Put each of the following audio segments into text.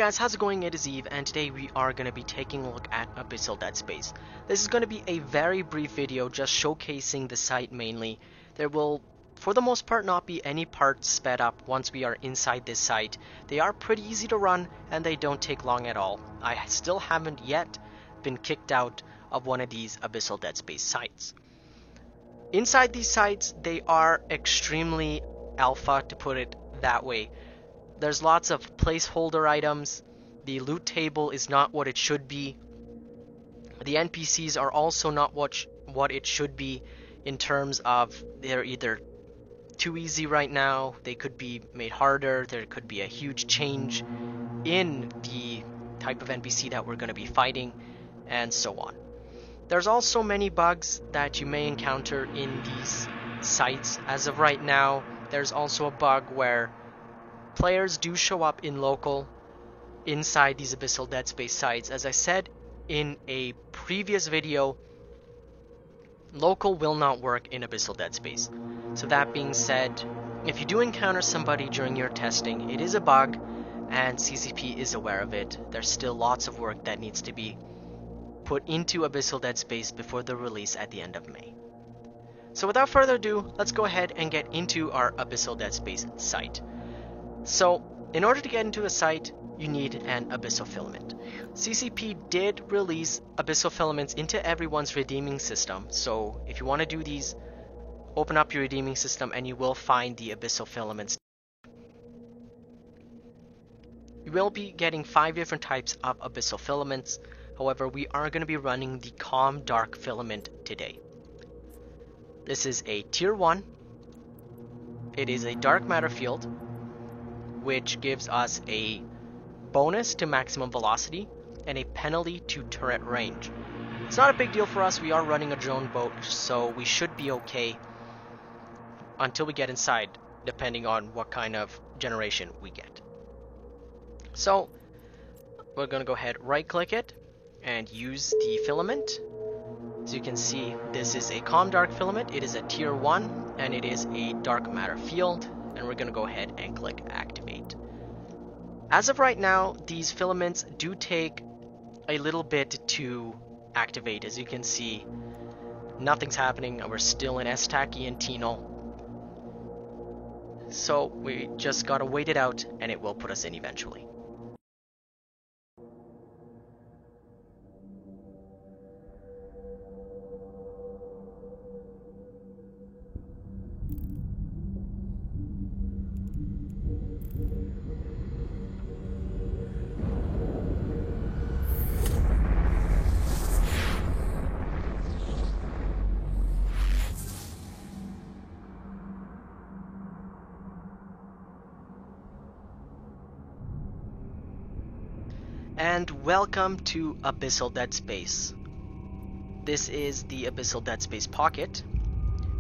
guys, how's it going? It is Eve, and today we are going to be taking a look at Abyssal Dead Space. This is going to be a very brief video just showcasing the site mainly. There will, for the most part, not be any parts sped up once we are inside this site. They are pretty easy to run, and they don't take long at all. I still haven't yet been kicked out of one of these Abyssal Dead Space sites. Inside these sites, they are extremely alpha, to put it that way. There's lots of placeholder items. The loot table is not what it should be. The NPCs are also not what it should be in terms of they're either too easy right now, they could be made harder, there could be a huge change in the type of NPC that we're going to be fighting, and so on. There's also many bugs that you may encounter in these sites. As of right now, there's also a bug where players do show up in local inside these Abyssal Dead Space sites. As I said in a previous video, local will not work in Abyssal Dead Space. So that being said, if you do encounter somebody during your testing, it is a bug and CCP is aware of it. There's still lots of work that needs to be put into Abyssal Dead Space before the release at the end of May. So without further ado, let's go ahead and get into our Abyssal Dead Space site. So, in order to get into a site, you need an Abyssal Filament. CCP did release Abyssal Filaments into everyone's redeeming system, so if you want to do these, open up your redeeming system and you will find the Abyssal Filaments. You will be getting 5 different types of Abyssal Filaments, however we are going to be running the Calm Dark Filament today. This is a Tier 1, it is a Dark Matter Field, which gives us a bonus to maximum velocity and a penalty to turret range. It's not a big deal for us, we are running a drone boat, so we should be okay until we get inside, depending on what kind of generation we get. So, we're going to go ahead, right click it, and use the filament. As you can see, this is a Calm Dark Filament, it is a Tier 1, and it is a Dark Matter Field. And we're going to go ahead and click activate. As of right now, these filaments do take a little bit to activate. As you can see, nothing's happening. We're still in Estaki and Tino. So we just gotta wait it out and it will put us in eventually. And welcome to Abyssal Dead Space. This is the Abyssal Dead Space Pocket,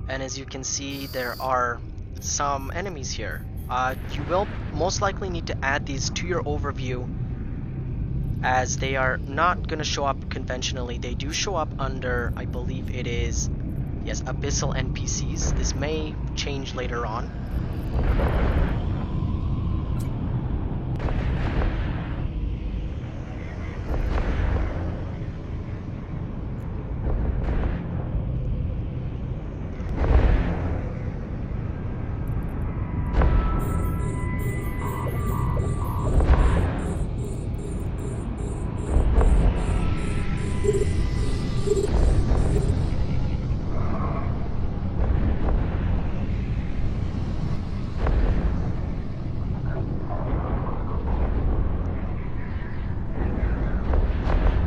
and as you can see, there are some enemies here. You will most likely need to add these to your overview, as they are not going to show up conventionally. They do show up under, I believe it is, yes, Abyssal NPCs. This may change later on.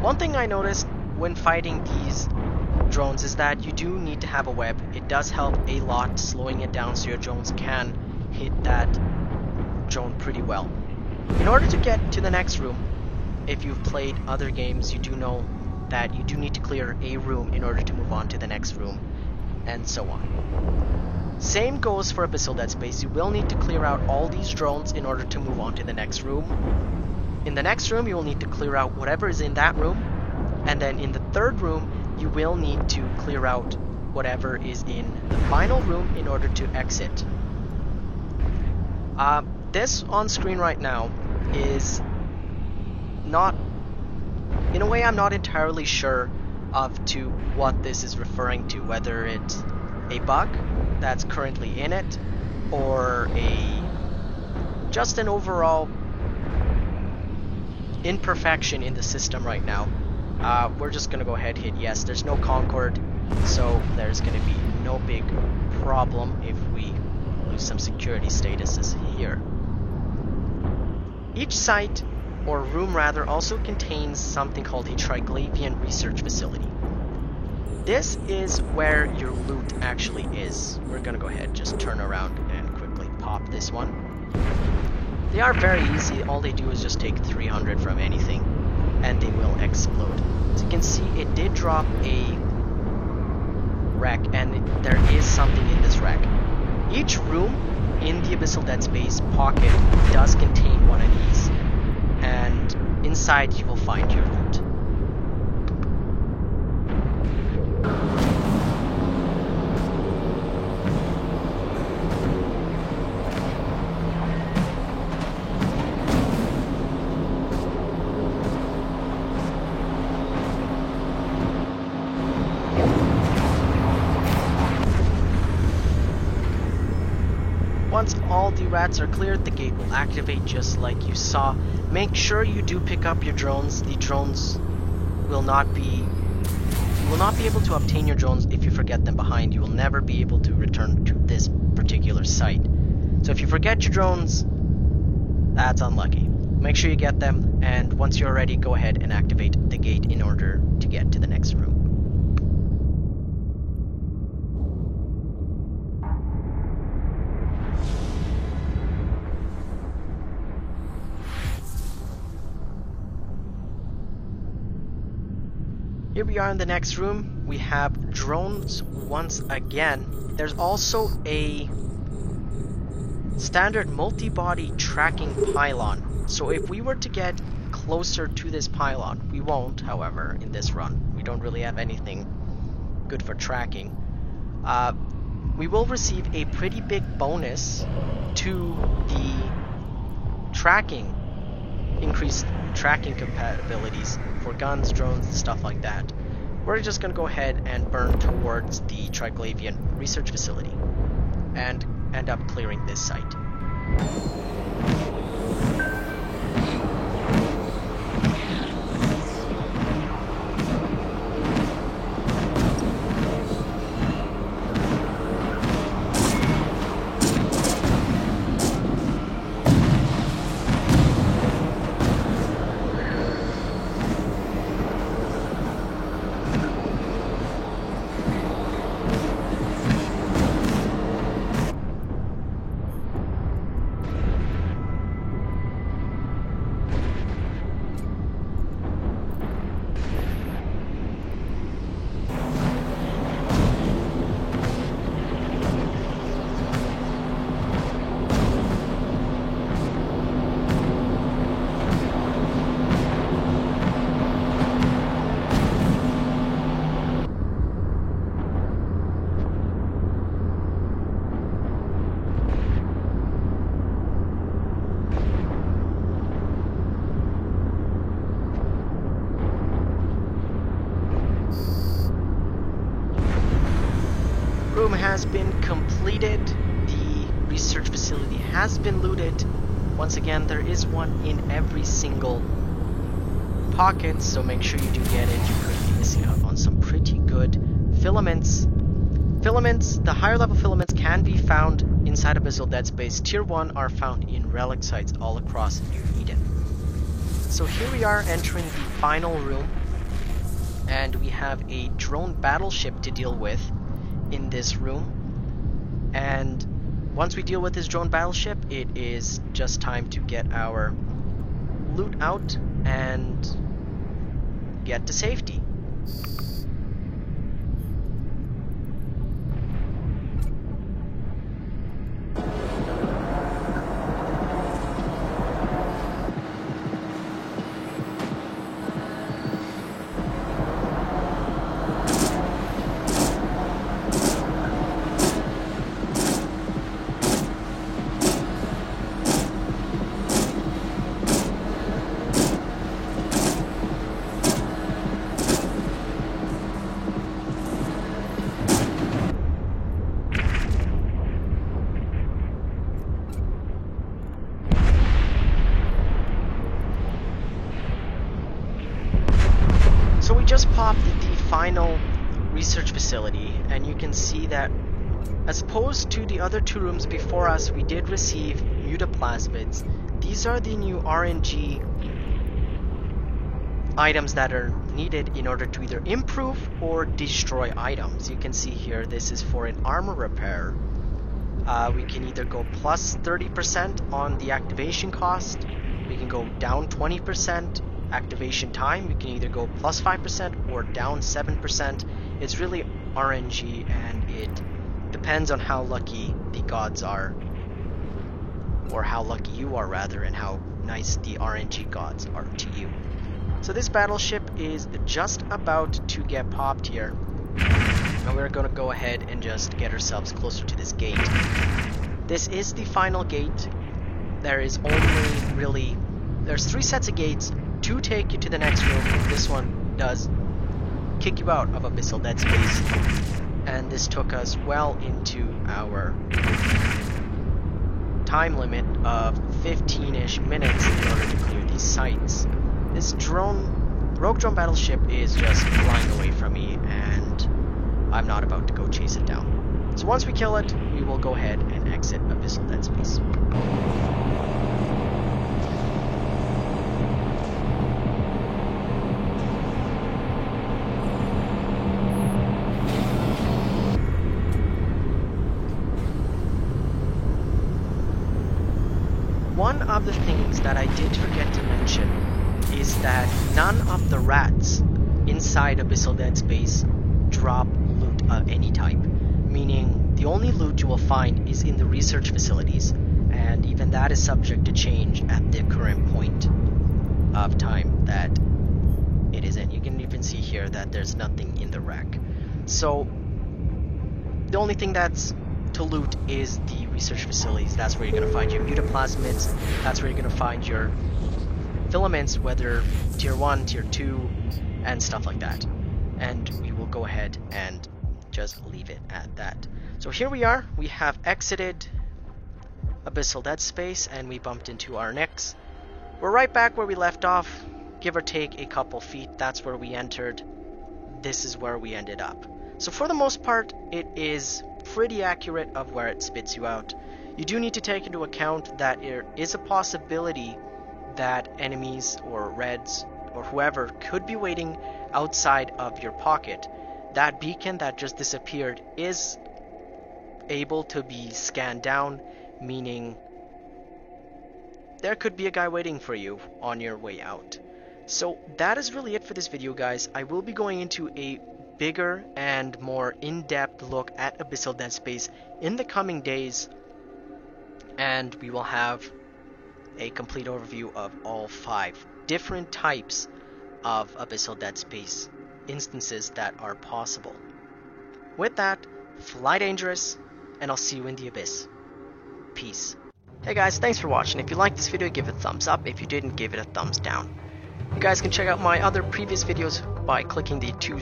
One thing I noticed when fighting these drones is that you do need to have a web. It does help a lot, slowing it down so your drones can hit that drone pretty well. In order to get to the next room, if you've played other games, you do know that you do need to clear a room in order to move on to the next room, and so on. Same goes for Abyssal Dead Space. You will need to clear out all these drones in order to move on to the next room. In the next room, you will need to clear out whatever is in that room, and then in the third room, you will need to clear out whatever is in the final room in order to exit. This on screen right now is not, in a way, I'm not entirely sure to what this is referring to, whether it's a bug that's currently in it or just an overall imperfection in the system right now. We're just gonna go ahead and hit yes. There's no Concord, so there's gonna be no big problem if we lose some security statuses here. Each site, or room rather, also contains something called a Triglavian research facility. This is where your loot actually is. We're gonna go ahead, just turn around and quickly pop this one. They are very easy. All they do is just take 300 from anything and they will explode. As you can see, it did drop a wreck, and there is something in this wreck. Each room in the Abyssal Dead Space pocket does contain one of these, and inside you will find your loot. Once all the rats are cleared, the gate will activate just like you saw. Make sure you do pick up your drones. The drones will not be... You will not be able to obtain your drones if you forget them behind. You will never be able to return to this particular site. So if you forget your drones, that's unlucky. Make sure you get them, and once you're ready, go ahead and activate the gate in order to get to the next room. Here we are in the next room. We have drones once again. There's also a standard multi-body tracking pylon. So if we were to get closer to this pylon, we won't, however, in this run. We don't really have anything good for tracking. We will receive a pretty big bonus to the tracking, increased tracking capabilities for guns, drones, and stuff like that. We're just gonna go ahead and burn towards the Triglavian research facility and end up clearing this site. Room has been completed. The research facility has been looted. Once again, there is one in every single pocket, so make sure you do get it. You could be missing out on some pretty good filaments. The higher level filaments can be found inside Abyssal Dead Space. Tier 1 are found in relic sites all across New Eden. So here we are entering the final room, and we have a drone battleship to deal with in this room. And once we deal with this drone battleship, it is just time to get our loot out and get to safety. final research facility, and you can see that as opposed to the other two rooms before us, we did receive mutaplasmids. These are the new RNG items that are needed in order to either improve or destroy items. You can see here this is for an armor repair. We can either go plus 30% on the activation cost, we can go down 20% activation time, we can either go plus 5% or down 7%. It's really RNG, and it depends on how lucky the gods are, or how lucky you are rather, and how nice the RNG gods are to you. So this battleship is just about to get popped here, and we're going to go ahead and just get ourselves closer to this gate. This is the final gate. There is only really, there's 3 sets of gates, 2 take you to the next room. This one does kick you out of Abyssal Dead Space, and this took us well into our time limit of 15-ish minutes in order to clear these sites. This rogue drone battleship is just flying away from me, and I'm not about to go chase it down. So once we kill it, we will go ahead and exit Abyssal Dead Space. One of the things that I did forget to mention is that none of the rats inside Abyssal Dead Space drop loot of any type, meaning the only loot you will find is in the research facilities, and even that is subject to change at the current point of time that it is in. You can even see here that there's nothing in the wreck. So the only thing that's to loot is the research facilities. That's where you're going to find your mutaplasmids, that's where you're going to find your filaments, whether tier 1, tier 2, and stuff like that. And we will go ahead and just leave it at that. So here we are, we have exited Abyssal Dead Space, and we bumped into our Nyx. We're right back where we left off, give or take a couple feet. That's where we entered. This is where we ended up. So for the most part, it is pretty accurate of where it spits you out. You do need to take into account that there is a possibility that enemies or reds or whoever could be waiting outside of your pocket. That beacon that just disappeared is able to be scanned down, meaning there could be a guy waiting for you on your way out. So that is really it for this video, guys. I will be going into a bigger and more in-depth look at Abyssal Dead Space in the coming days, and we will have a complete overview of all 5 different types of Abyssal Dead Space instances that are possible. With that, fly dangerous, and I'll see you in the Abyss. Peace. Hey guys, thanks for watching. If you liked this video, give it a thumbs up. If you didn't, give it a thumbs down. You guys can check out my other previous videos by clicking the 2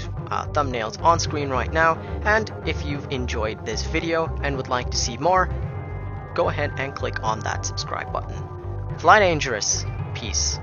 thumbnails on screen right now, and if you've enjoyed this video and would like to see more, go ahead and click on that subscribe button. Fly dangerous. Peace.